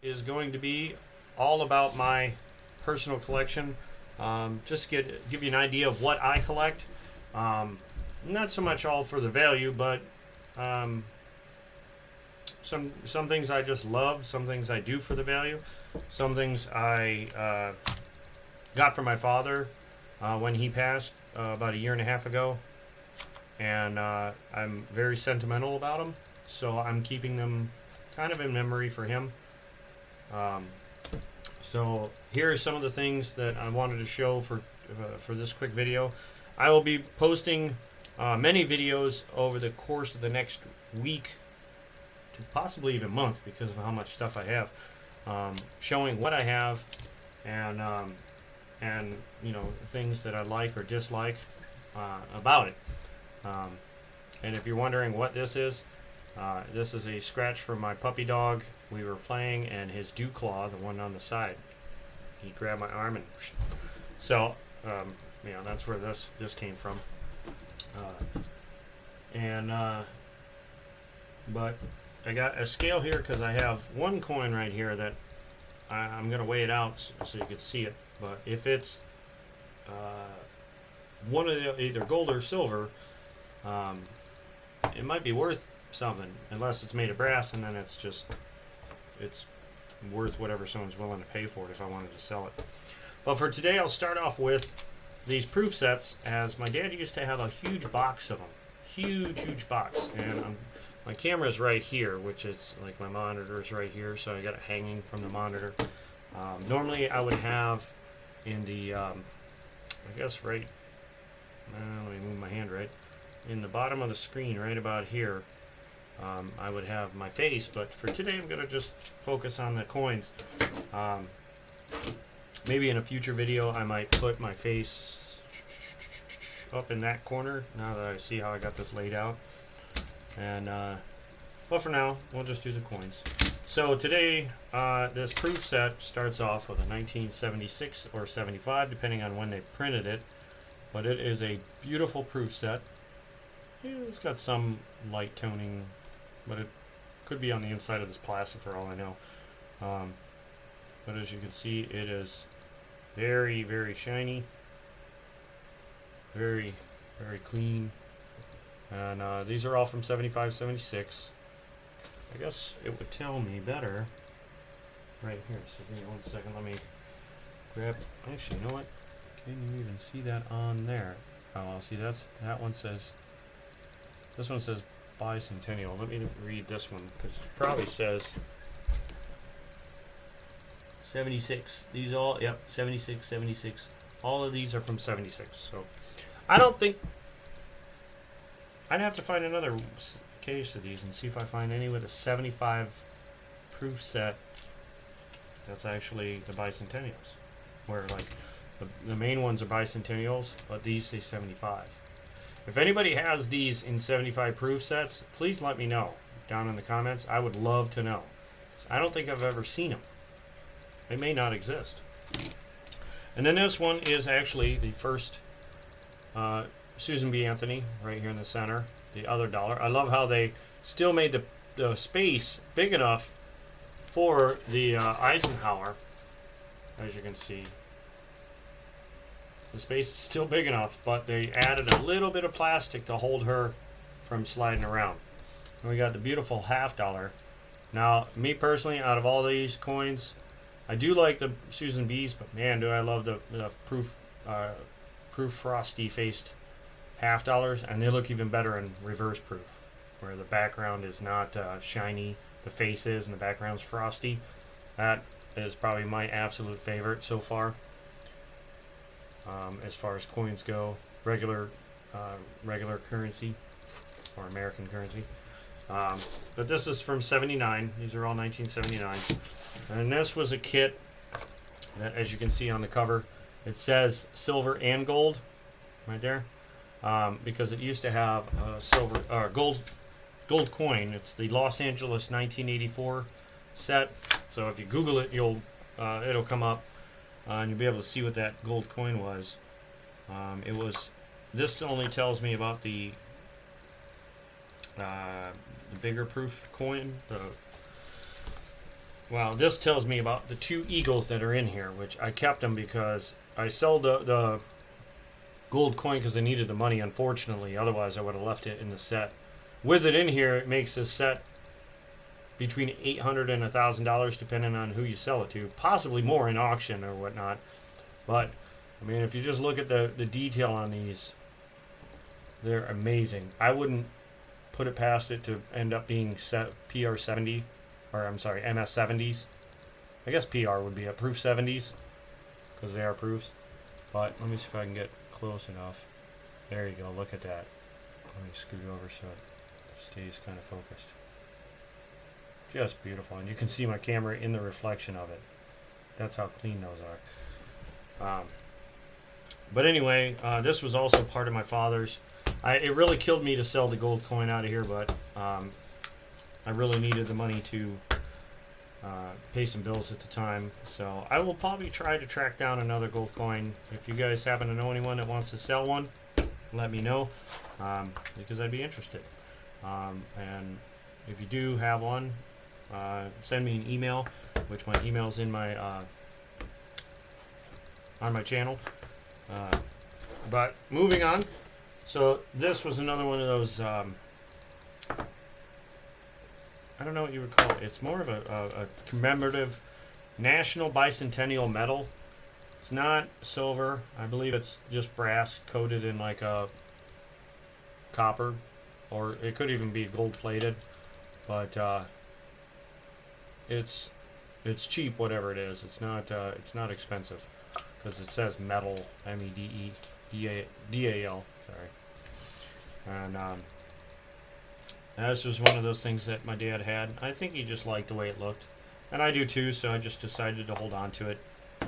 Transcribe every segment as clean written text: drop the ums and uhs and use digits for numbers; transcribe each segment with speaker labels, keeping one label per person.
Speaker 1: is going to be all about my personal collection. Just give you an idea of what I collect. Um, Not so much all for the value, but um, some things I just love. Some things I do for the value. Some things I got from my father when he passed about a year and a half ago, and I'm very sentimental about them. So I'm keeping them kind of in memory for him. Um, So here are some of the things that I wanted to show for this quick video. I will be posting many videos over the course of the next week to possibly even month because of how much stuff I have, showing what I have and and things that I like or dislike about it. Um, and if you're wondering what this is a scratch from my puppy dog. We were playing, and his dew claw, the one on the side, he grabbed my arm and so that's where this came from. And But I got a scale here because I have one coin right here that I'm gonna weigh it out so you can see it. But if it's one of either gold or silver, um, it might be worth something unless it's made of brass, and then it's worth whatever someone's willing to pay for it if I wanted to sell it. But for today, I'll start off with these proof sets, as my dad used to have a huge box of them. Huge box. And my camera's right here, which is like my monitor's right here, so I got it hanging from the monitor. Normally, I would have in the, I guess right, let me move my hand right, in the bottom of the screen, right about here, I would have my face, but for today I'm going to just focus on the coins. Maybe in a future video I might put my face up in that corner now that I see how I got this laid out. And but for now, we'll just do the coins. So today, this proof set starts off with a 1976 or 75, depending on when they printed it. But it is a beautiful proof set. It's got some light toning, but it could be on the inside of this plastic for all I know. But as you can see, it is very shiny, very clean. And these are all from 75, 76. I guess it would tell me better right here. So give me 1 second. Let me grab. Actually, you know what? Can you even see that on there? Oh, see, that one says. This one says bicentennial. Let me read this one because it probably says 76. These all, yep, 76, 76. All of these are from 76. So I don't think. I'd have to find another case of these and see if I find any with a 75 proof set that's actually the bicentennials. Where, like, the main ones are bicentennials, but these say 75. If anybody has these in 75 proof sets, please let me know down in the comments. I would love to know. I don't think I've ever seen them. They may not exist. And then this one is actually the first Susan B. Anthony right here in the center, the other dollar. I love how they still made the space big enough for the Eisenhower, as you can see. The space is still big enough, but they added a little bit of plastic to hold her from sliding around. And we got the beautiful half dollar. Now, me personally, out of all these coins, I do like the Susan B's, but man, do I love the proof frosty faced half dollars, and they look even better in reverse proof, where the background is not shiny, the face is, and the background's frosty. That is probably my absolute favorite so far. As far as coins go, regular currency or American currency. But this is from 79. These are all 1979. And this was a kit that, as you can see on the cover, it says silver and gold right there, because it used to have a silver or gold coin. It's the Los Angeles 1984 set. So if you Google it, it'll come up. And you'll be able to see what that gold coin was. This only tells me about the bigger proof coin, Well, this tells me about the two eagles that are in here, which I kept them because I sold the gold coin because I needed the money, unfortunately. Otherwise, I would have left it in the set. With it in here, it makes this set between $800 and $1,000, depending on who you sell it to. Possibly more in auction or whatnot. But, I mean, if you just look at the detail on these, they're amazing. I wouldn't put it past it to end up being PR 70, or I'm sorry, MS 70s. I guess PR would be a proof 70s, because they are proofs. But let me see if I can get close enough. There you go, look at that. Let me scoot over so it stays kind of focused. Just beautiful, and you can see my camera in the reflection of it. That's how clean those are. But anyway, this was also part of my father's. It really killed me to sell the gold coin out of here, but I really needed the money to pay some bills at the time. So I will probably try to track down another gold coin. If you guys happen to know anyone that wants to sell one, let me know, because I'd be interested. And if you do have one, send me an email, which my email's in my on my channel. But moving on. So this was another one of those, I don't know what you would call it. It's more of a commemorative National Bicentennial Medal. It's not silver. I believe it's just brass coated in like a copper, or it could even be gold plated. But it's cheap, whatever it is. It's not expensive because it says medal, MEDEDAL. Sorry. And this was one of those things that my dad had. I think he just liked the way it looked, and I do too. So I just decided to hold on to it. I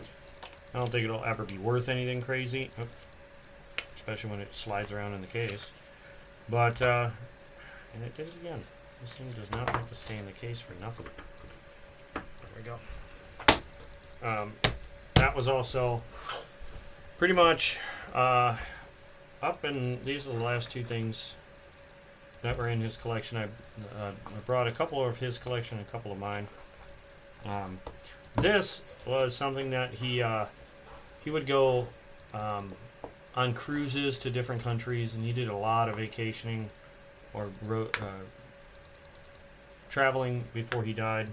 Speaker 1: don't think it'll ever be worth anything crazy, especially when it slides around in the case. But and it did it again. This thing does not like to stay in the case for nothing. There we go. That was also pretty much up, and these are the last two things that were in his collection. I brought a couple of his collection, a couple of mine. This was something that he would go on cruises to different countries, and he did a lot of vacationing or traveling before he died,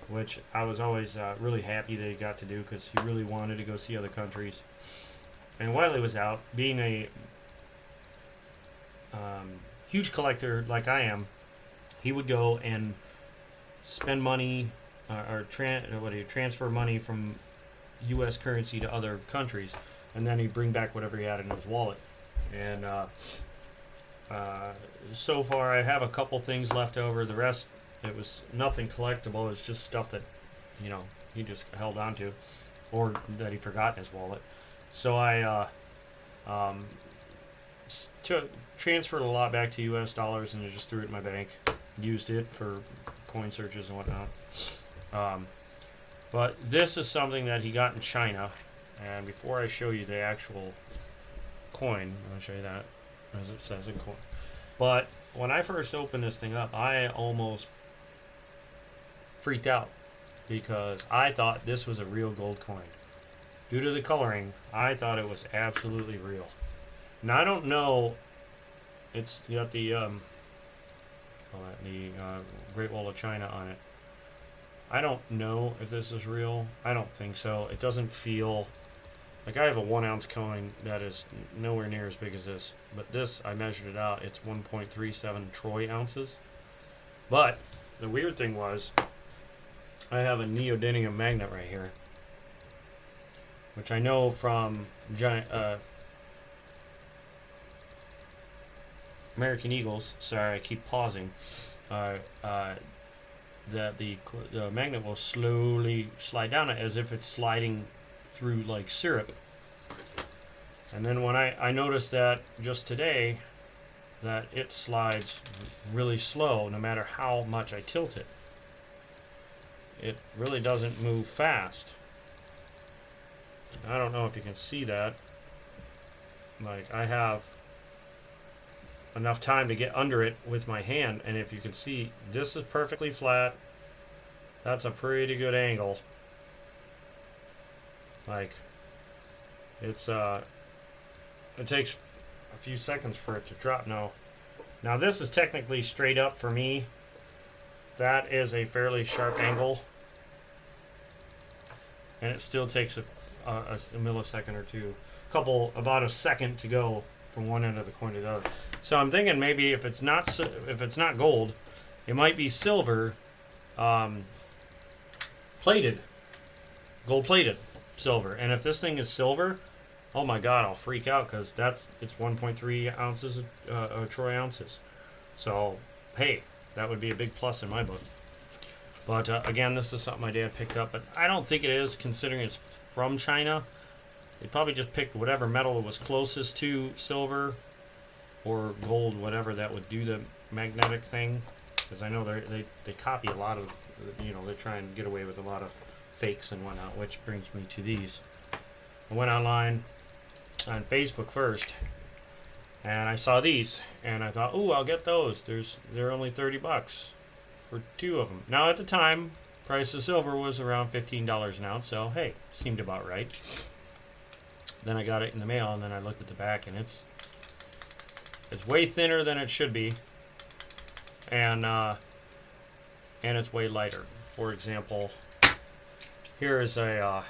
Speaker 1: which I was always really happy that he got to do because he really wanted to go see other countries. And while he was out, being a huge collector like I am, he would go and spend money or transfer money from U.S. currency to other countries, and then he'd bring back whatever he had in his wallet. And so far, I have a couple things left over. The rest, it was nothing collectible. It was just stuff that, he just held on to, or that he forgot in his wallet. So I transferred a lot back to U.S. dollars, and I just threw it in my bank. Used it for coin searches and whatnot. But this is something that he got in China. And before I show you the actual coin, I'm going to show you that, as it says in coin. But when I first opened this thing up, I almost freaked out because I thought this was a real gold coin. Due to the coloring, I thought it was absolutely real. Now I don't know. It's got the Great Wall of China on it. I don't know if this is real. I don't think so. It doesn't feel like I have a 1 ounce coin that is nowhere near as big as this. But this, I measured it out. It's 1.37 troy ounces. But the weird thing was, I have a neodymium magnet right here, which I know from American Eagles. Sorry, I keep pausing. That the magnet will slowly slide down as if it's sliding through like syrup. And then when I noticed that just today, that it slides really slow no matter how much I tilt it. It really doesn't move fast. I don't know if you can see that. Like, I have enough time to get under it with my hand, and if you can see, this is perfectly flat. That's a pretty good angle. Like, it's it takes a few seconds for it to drop. Now this is technically straight up for me. That is a fairly sharp angle, and it still takes a millisecond or two, about a second to go from one end of the coin to the other. So I'm thinking maybe if it's not gold, it might be silver, plated, gold plated silver. And if this thing is silver, oh my God, I'll freak out because it's 1.3 ounces, troy ounces. So hey, that would be a big plus in my book. But again, this is something my dad picked up, but I don't think it is, considering it's from China. They probably just picked whatever metal was closest to silver or gold, whatever that would do the magnetic thing. Because I know they copy a lot of, they try and get away with a lot of fakes and whatnot, which brings me to these. I went online on Facebook first, and I saw these, and I thought, ooh, I'll get those. They're only $30 for two of them. Now at the time, price of silver was around $15 an ounce, so hey, seemed about right. Then I got it in the mail, and then I looked at the back, and it's way thinner than it should be, and it's way lighter. For example, here is a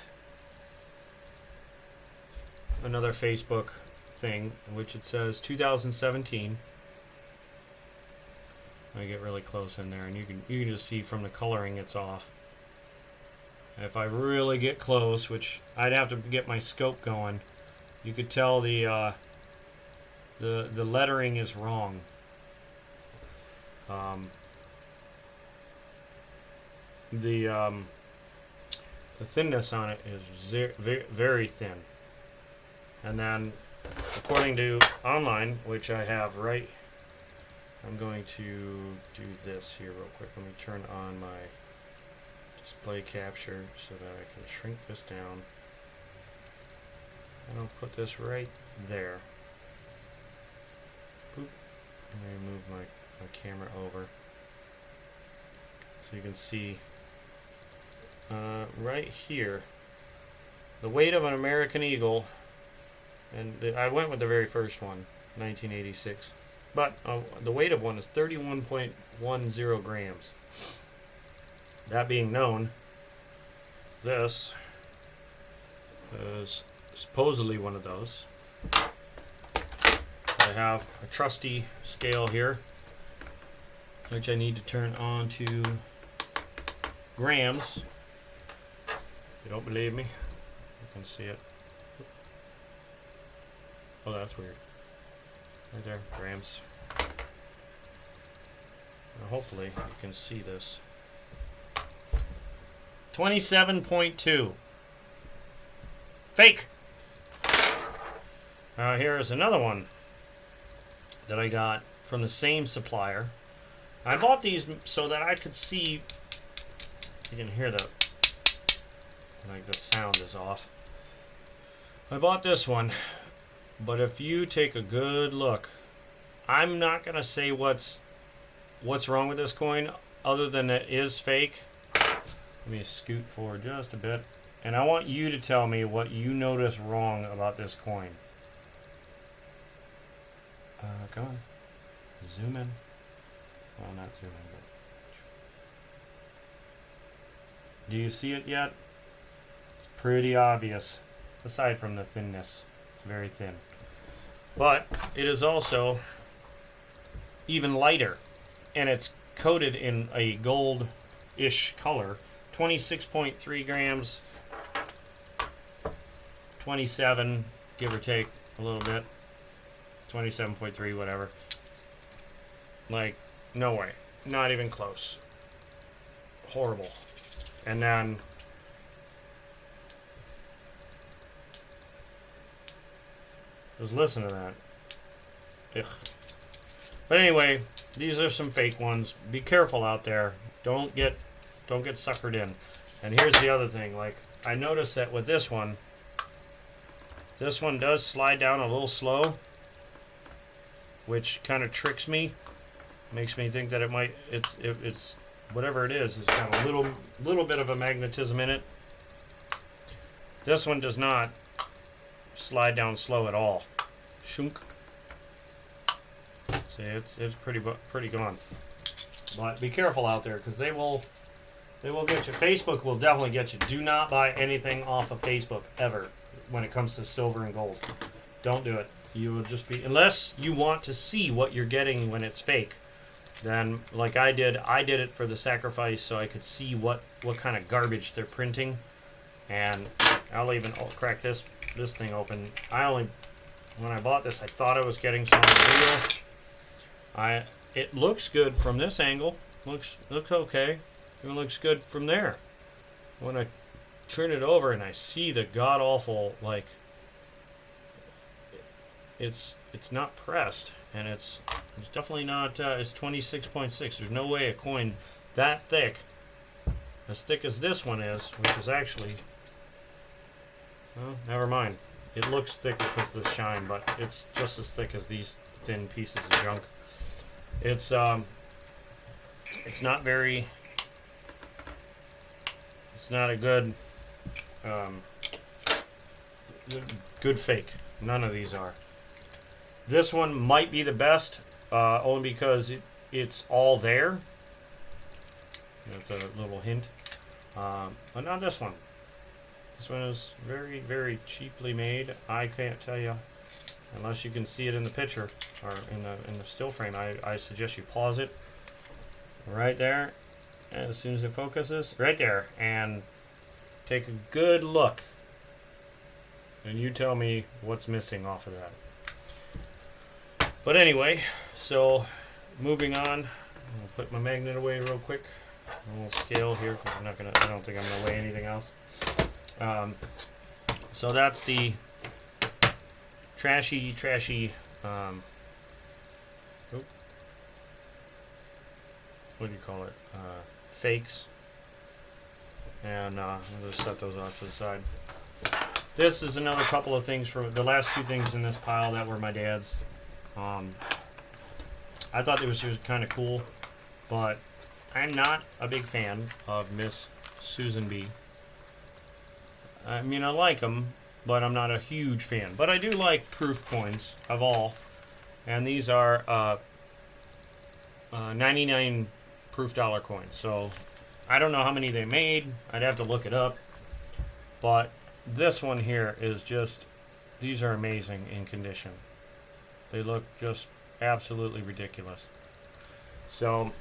Speaker 1: another Facebook thing in which it says 2017. I get really close in there, and you can just see from the coloring it's off. If I really get close, which I'd have to get my scope going, you could tell the lettering is wrong. The thinness on it is very thin. And then, according to online, which I have right, I'm going to do this here real quick. Let me turn on my display capture so that I can shrink this down. And I'll put this right there. Boop. Let me move my camera over so you can see right here the weight of an American Eagle, and I went with the very first one, 1986, but the weight of one is 31.10 grams. That being known, this is supposedly one of those. I have a trusty scale here, which I need to turn on to grams. If you don't believe me, you can see it. Oh, that's weird. Right there, grams. Now hopefully you can see this. 27.2. Fake! Here is another one that I got from the same supplier. I bought these so that I could see. You can hear the sound is off. I bought this one, but if you take a good look, I'm not gonna say what's wrong with this coin, other than it is fake. Let me scoot forward just a bit, and I want you to tell me what you notice wrong about this coin. Come on, zoom in. Well, not zoom in, but do you see it yet? It's pretty obvious, aside from the thinness. It's very thin. But it is also even lighter, and it's coated in a gold-ish color. 26.3 grams, 27, give or take a little bit, 27.3, whatever. Like, no way, not even close. Horrible. And then just listen to that. Ugh. But anyway, these are some fake ones. Be careful out there. Don't get suckered in. And here's the other thing. Like, I noticed that with this one does slide down a little slow, which kind of tricks me. Makes me think that it's whatever it is, has got a little bit of a magnetism in it. This one does not slide down slow at all. Shunk. See, it's pretty gone. But be careful out there, because they will get you. Facebook will definitely get you. Do not buy anything off of Facebook ever when it comes to silver and gold. Don't do it. You will just be, unless you want to see what you're getting when it's fake. Then, like I did it for the sacrifice so I could see what kind of garbage they're printing. And I'll even crack this thing open. When I bought this, I thought I was getting something real. It looks good from this angle. Looks okay. It looks good from there. When I turn it over and I see the god awful, like, it's not pressed, and it's definitely not. It's 26.6. There's no way a coin that thick, as thick as this one is, which is actually, well, never mind. It looks thick because of the shine, but it's just as thick as these thin pieces of junk. It's not very. It's not a good good fake. None of these are. This one might be the best, only because it's all there. That's a little hint. But not this one. This one is very, very cheaply made. I can't tell you, unless you can see it in the picture or in the still frame. I suggest you pause it right there, as soon as it focuses, right there, and take a good look. And you tell me what's missing off of that. But anyway, so moving on, I'll put my magnet away real quick. A little scale here, because I don't think I'm gonna weigh anything else. So that's the trashy. What do you call it? Fakes. And I'll just set those off to the side. This is another couple of things from the last two things in this pile that were my dad's. I thought it was kind of cool, but I'm not a big fan of Miss Susan B. I mean, I like them, but I'm not a huge fan. But I do like proof coins of all, and these are 99 proof dollar coins. So I don't know how many they made. I'd have to look it up. But this one here is just, these are amazing in condition. They look just absolutely ridiculous. So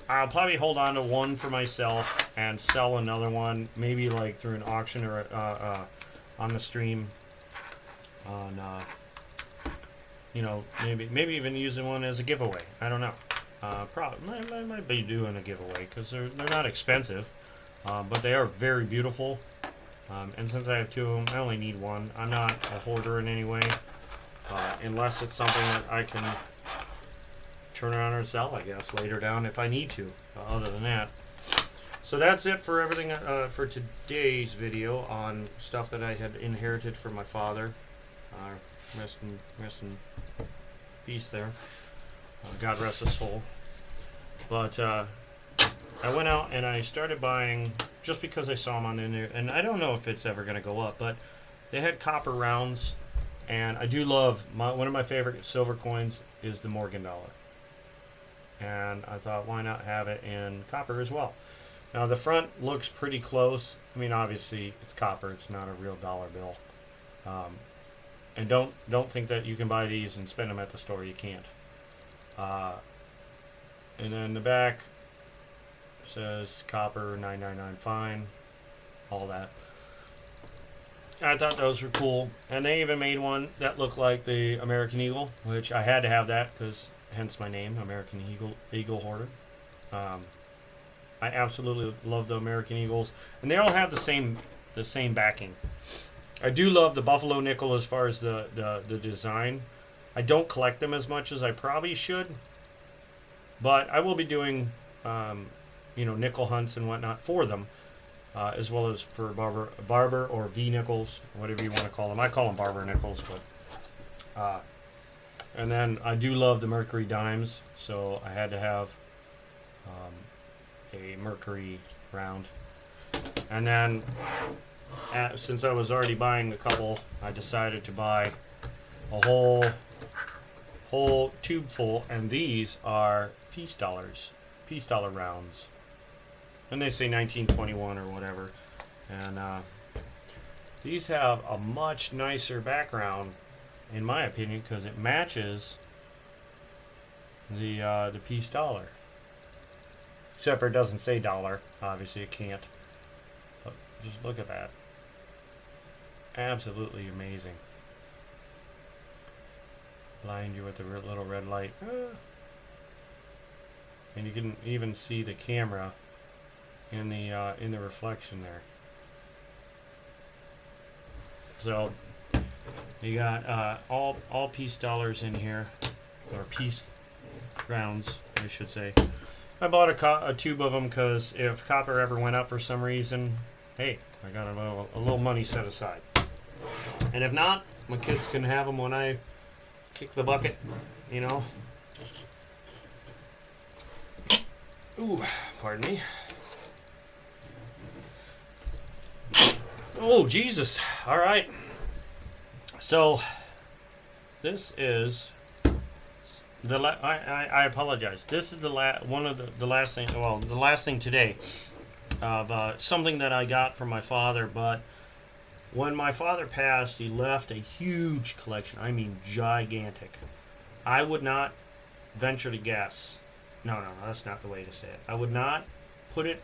Speaker 1: I'll probably hold on to one for myself and sell another one, maybe like through an auction or on the stream. On maybe even using one as a giveaway. I don't know. Probably I might be doing a giveaway because they're not expensive, but they are very beautiful. And since I have two of them, I only need one. I'm not a hoarder in any way, unless it's something that I can turn around and sell, I guess, later down if I need to. Other than that, so that's it for everything for today's video on stuff that I had inherited from my father. Rest in peace there. God rest his soul. But I went out and I started buying just because I saw them on in there, and I don't know if it's ever going to go up, but they had copper rounds, and I do love one of my favorite silver coins is the Morgan dollar. And I thought, why not have it in copper as well? Now the front looks pretty close. I mean, obviously it's copper; it's not a real dollar bill. And don't think that you can buy these and spend them at the store. You can't. And then the back says copper 999 fine, all that. I thought those were cool, and they even made one that looked like the American Eagle, which I had to have that because hence my name, American Eagle Hoarder. I absolutely love the American Eagles, and they all have the same backing. I do love the Buffalo nickel as far as the design. I don't collect them as much as I probably should, but I will be doing nickel hunts and whatnot for them, as well as for barber or V nickels, whatever you want to call them. I call them barber nickels, but and then I do love the Mercury dimes, so I had to have a Mercury round. And then, since I was already buying a couple, I decided to buy a whole tube full, and these are peace dollar rounds. And they say 1921 or whatever. And these have a much nicer background, in my opinion, because it matches the peace dollar. Except for it doesn't say dollar. Obviously it can't. But just look at that. Absolutely amazing. Blind you with a little red light. And you can even see the camera in the reflection there. So you got all peace dollars in here, or peace rounds, I should say. I bought a tube of them because if copper ever went up for some reason, hey, I got a little money set aside. And if not, my kids can have them when I kick the bucket, you know. Ooh, pardon me. Oh, Jesus. All right. So, this is I apologize. This is the last thing. Well, the last thing today of something that I got from my father. But when my father passed, he left a huge collection. I mean, gigantic. I would not venture to guess. No, that's not the way to say it. I would not put it.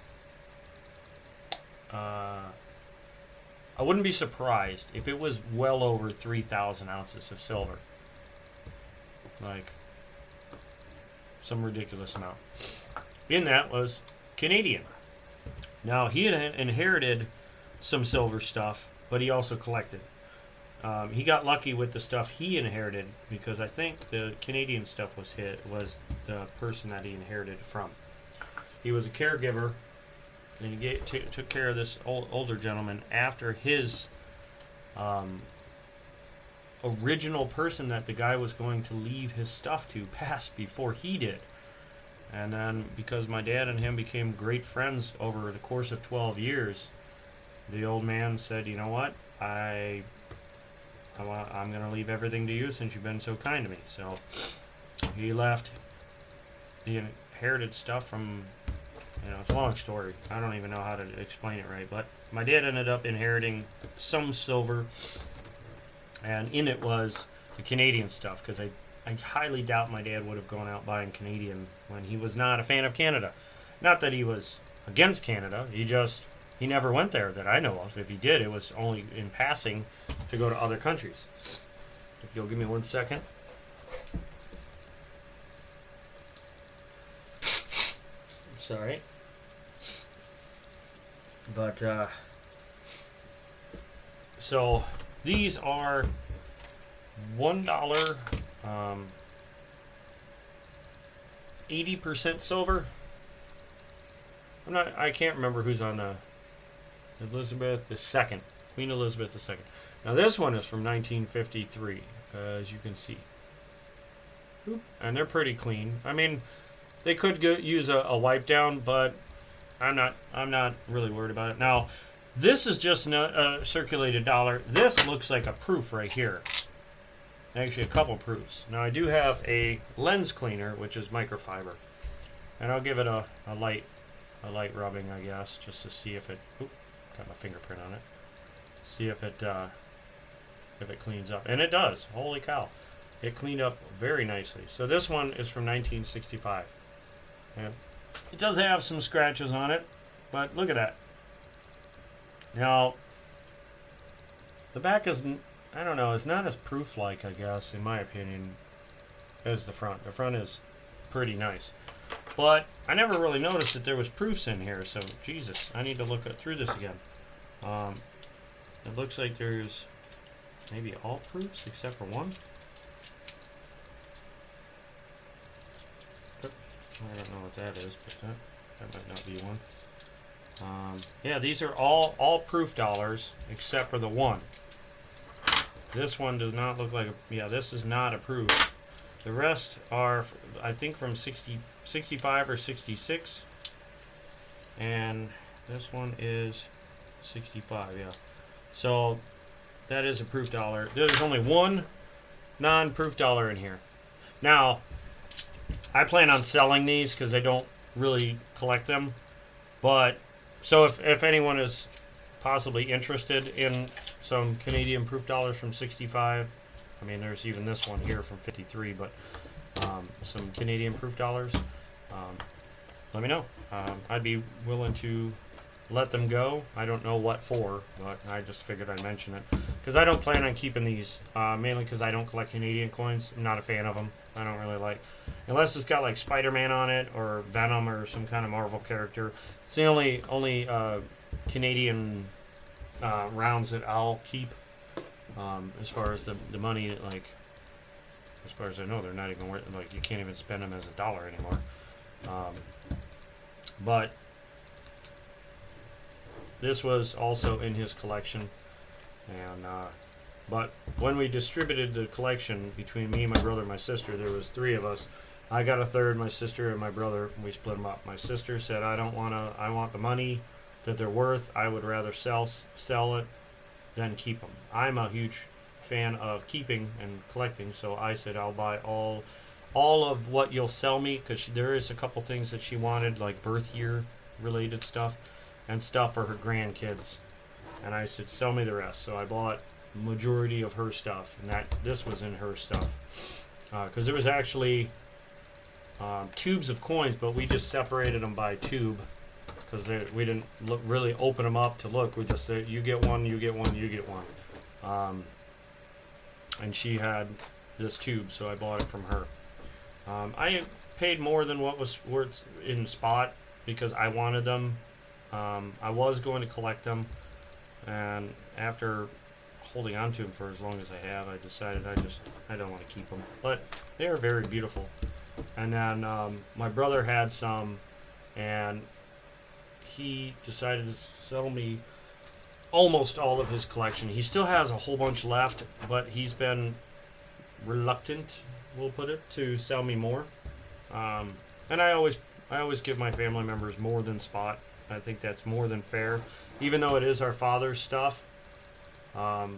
Speaker 1: I wouldn't be surprised if it was well over 3,000 ounces of silver. Like, some ridiculous amount. In that was Canadian. Now, he had inherited some silver stuff, but he also collected. He got lucky with the stuff he inherited because I think the Canadian stuff was the person that he inherited from. He was a caregiver, and he took care of this older gentleman after his original person that the guy was going to leave his stuff to passed before he did. And then because my dad and him became great friends over the course of 12 years, the old man said, you know what, I'm going to leave everything to you since you've been so kind to me. So he left the inherited stuff from, it's a long story. I don't even know how to explain it right. But my dad ended up inheriting some silver, and in it was the Canadian stuff, because I highly doubt my dad would have gone out buying Canadian when he was not a fan of Canada. Not that he was against Canada, he never went there that I know of. If he did, it was only in passing to go to other countries. If you'll give me 1 second. Sorry. But, so these are $1, 80% silver. I can't remember who's on the Elizabeth II, Queen Elizabeth II. Now this one is from 1953, as you can see. And they're pretty clean. I mean, they could use a wipe down, but I'm not really worried about it. Now, this is just a circulated dollar. This looks like a proof right here. Actually, a couple proofs. Now, I do have a lens cleaner, which is microfiber, and I'll give it a light rubbing, I guess, just to see if it. Oop, got my fingerprint on it. See if it cleans up, and it does. Holy cow! It cleaned up very nicely. So this one is from 1965, and it does have some scratches on it, but look at that. Now, the back is, I don't know, it's not as proof-like, I guess, in my opinion, as the front. The front is pretty nice. But I never really noticed that there was proofs in here, so Jesus, I need to look through this again. It looks like there's maybe all proofs except for one. I don't know what that is, but that might not be one. Yeah, these are all proof dollars except for the one. This one does not look like this is not a proof. The rest are, I think, from 65 or 66. and this one is 65. Yeah. So that is a proof dollar. There's only one non-proof dollar in here. Now, I plan on selling these because I don't really collect them. But so if anyone is possibly interested in some Canadian proof dollars from 65, I mean, there's even this one here from 53, but some Canadian proof dollars, let me know. I'd be willing to let them go. I don't know what for, but I just figured I'd mention it. Because I don't plan on keeping these, mainly because I don't collect Canadian coins. I'm not a fan of them. I don't really like, unless it's got like Spider-Man on it or Venom or some kind of Marvel character. It's the only Canadian rounds that I'll keep. As far as the money, like, as far as I know, they're not even worth, like, you can't even spend them as a dollar anymore. But this was also in his collection, and but when we distributed the collection between me, my brother, and my sister, there was three of us. I got a third, my sister and my brother. We split them up. My sister said, "I don't want to. I want the money that they're worth. I would rather sell it than keep them." I'm a huge fan of keeping and collecting, so I said, "I'll buy all of what you'll sell me," because there is a couple things that she wanted, like birth year related stuff and stuff for her grandkids. And I said, "Sell me the rest." So I bought majority of her stuff, and this was in her stuff, because there was actually tubes of coins, but we just separated them by tube because we didn't really open them up to look. We just said, "You get one, you get one, you get one," and she had this tube, so I bought it from her. I paid more than what was worth in spot because I wanted them. I was going to collect them, and after holding on to them for as long as I have, I decided I don't want to keep them. But they are very beautiful. And then my brother had some, and he decided to sell me almost all of his collection. He still has a whole bunch left, but he's been reluctant, we'll put it, to sell me more. And I always give my family members more than spot. I think that's more than fair, even though it is our father's stuff. I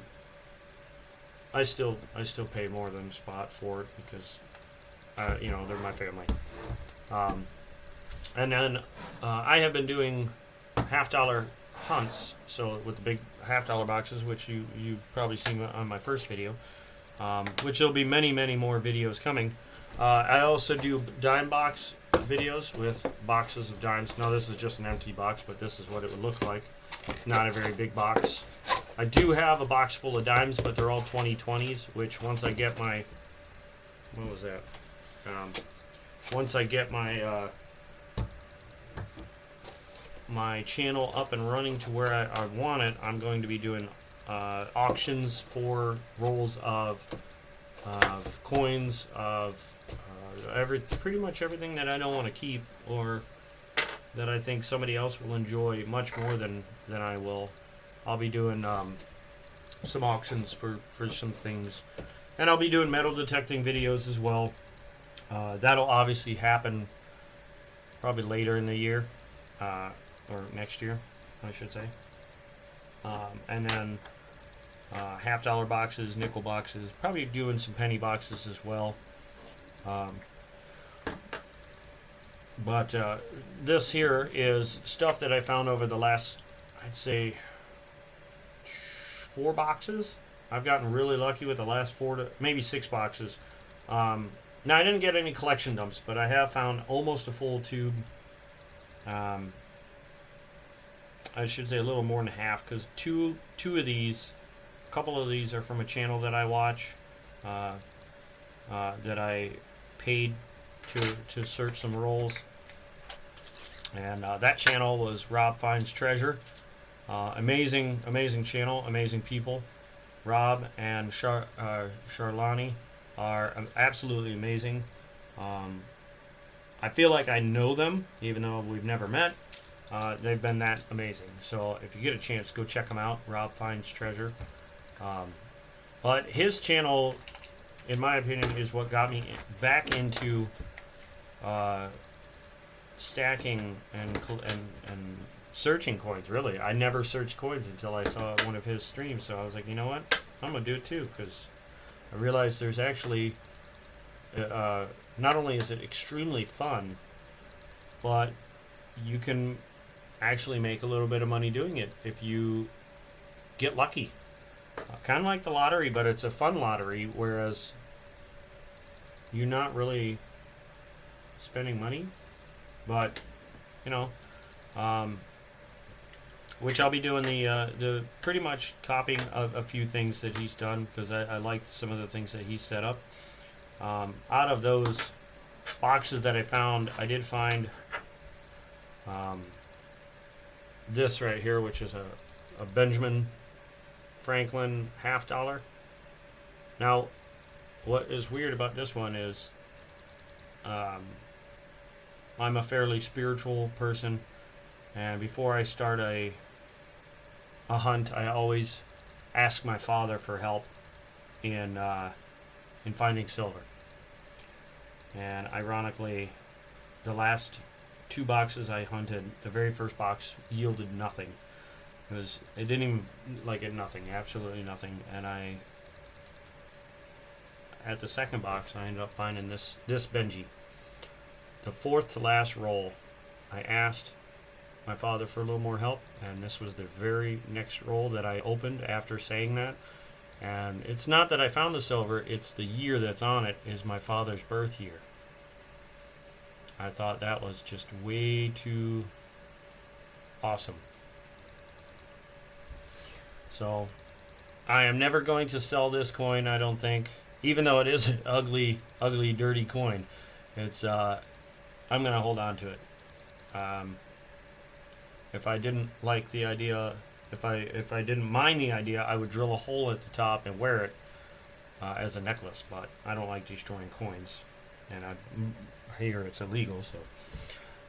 Speaker 1: still pay more than spot for it because they're my family. And then I have been doing $50 hunts, so with the big $50 boxes, which you've probably seen on my first video, which there'll be many more videos coming. I also do dime box videos with boxes of dimes. Now this is just an empty box, but this is what it would look like. Not a very big box. I do have a box full of dimes, but they're all 2020s, which once I get my... What was that? Once I get my my channel up and running to where I want it, I'm going to be doing auctions for rolls of coins, of pretty much everything that I don't want to keep or that I think somebody else will enjoy much more than I will. I'll be doing some auctions for some things, and I'll be doing metal detecting videos as well. That'll obviously happen probably later in the year, or next year, I should say. And then $50 boxes, nickel boxes, probably doing some penny boxes as well. But this here is stuff that I found over the last, I'd say, 4 boxes. I've gotten really lucky with the last 4 to maybe 6 boxes. Now I didn't get any collection dumps, but I have found almost a full tube. I should say a little more than half, because two of these, a couple of these are from a channel that I watch, that I paid to search some rolls, and that channel was Rob Finds Treasure. Amazing channel, amazing people. Rob and Charlani are absolutely amazing. I feel like I know them, even though we've never met. They've been that amazing. So if you get a chance, go check them out. Rob Finds Treasure. But his channel, in my opinion, is what got me back into stacking and searching coins. Really, I never searched coins until I saw one of his streams. So I was like, you know what, I'm gonna do it too, because I realized there's actually not only is it extremely fun, but you can actually make a little bit of money doing it if you get lucky. Kind of like the lottery, but it's a fun lottery, whereas you're not really spending money. But, you know, which I'll be doing the pretty much copying a few things that he's done, because I liked some of the things that he set up. Out of those boxes that I found, I did find this right here, which is a Benjamin Franklin $50. Now, what is weird about this one is I'm a fairly spiritual person, and before I start a hunt, I always ask my father for help in finding silver. And ironically, the last 2 boxes I hunted, the very first box yielded nothing. It didn't even, nothing, absolutely nothing. And at the second box, I ended up finding this Benji. The 4th to last roll, I asked my father for a little more help, and this was the very next roll that I opened after saying that. And it's not that I found the silver, it's the year that's on it is my father's birth year. I thought that was just way too awesome. So I am never going to sell this coin, I don't think, even though it is an ugly, dirty coin. It's I'm gonna hold on to it. If I didn't like the idea, if I didn't mind the idea, I would drill a hole at the top and wear it as a necklace. But I don't like destroying coins, and I hear it's illegal. So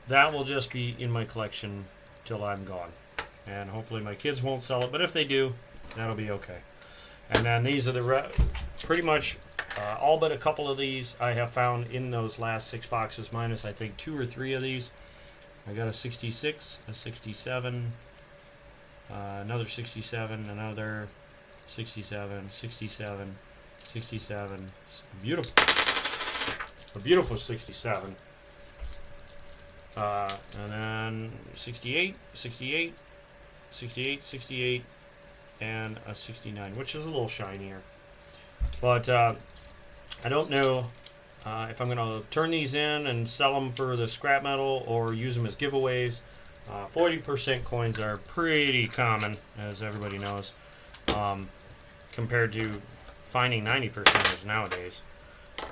Speaker 1: that will just be in my collection till I'm gone, and hopefully my kids won't sell it. But if they do, that'll be okay. And then these are pretty much all but a couple of these I have found in those last 6 boxes, minus I think 2 or 3 of these. I got a 66, a 67, another 67, another 67, 67, 67. A beautiful 67. And then 68, 68, 68, 68, and a 69, which is a little shinier. But I don't know if I'm going to turn these in and sell them for the scrap metal or use them as giveaways. 40% coins are pretty common, as everybody knows, compared to finding 90% nowadays.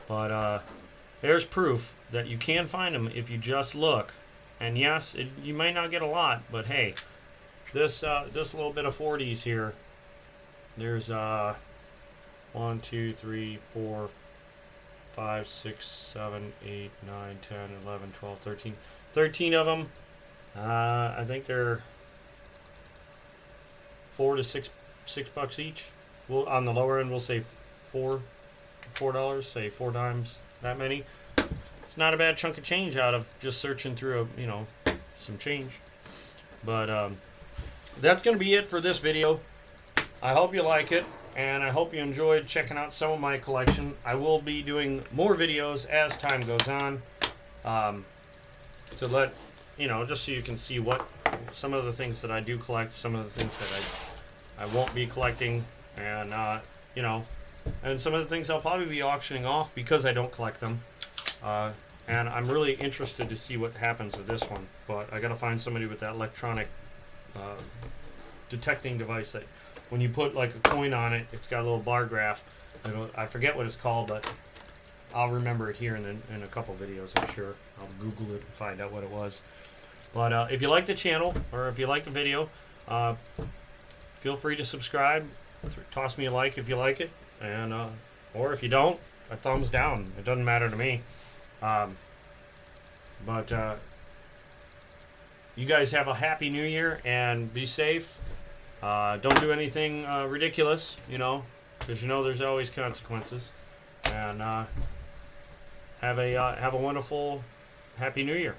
Speaker 1: But there's proof that you can find them if you just look. And yes, you might not get a lot, but hey, this little bit of 40s here, there's 1, 2, 3, 4, 5, 6, 7, 8, 9, 10, 11, 12, 13. 13 of them. I think they're $4 to $6 each. Well, on the lower end, we'll say $4. Say 4 times that many. It's not a bad chunk of change out of just searching through some change. But that's going to be it for this video. I hope you like it, and I hope you enjoyed checking out some of my collection. I will be doing more videos as time goes on, to let just so you can see what some of the things that I do collect, some of the things that I won't be collecting, and and some of the things I'll probably be auctioning off because I don't collect them. And I'm really interested to see what happens with this one, but I got to find somebody with that electronic detecting device that when you put like a coin on it, it's got a little bar graph. I forget what it's called, but I'll remember it here in a couple videos, I'm sure. I'll Google it and find out what it was. But if you like the channel, or if you like the video, feel free to subscribe. Toss me a like if you like it, and or if you don't, a thumbs down. It doesn't matter to me. But you guys have a happy new year, and be safe. Don't do anything ridiculous, because there's always consequences. And have a wonderful, happy new year.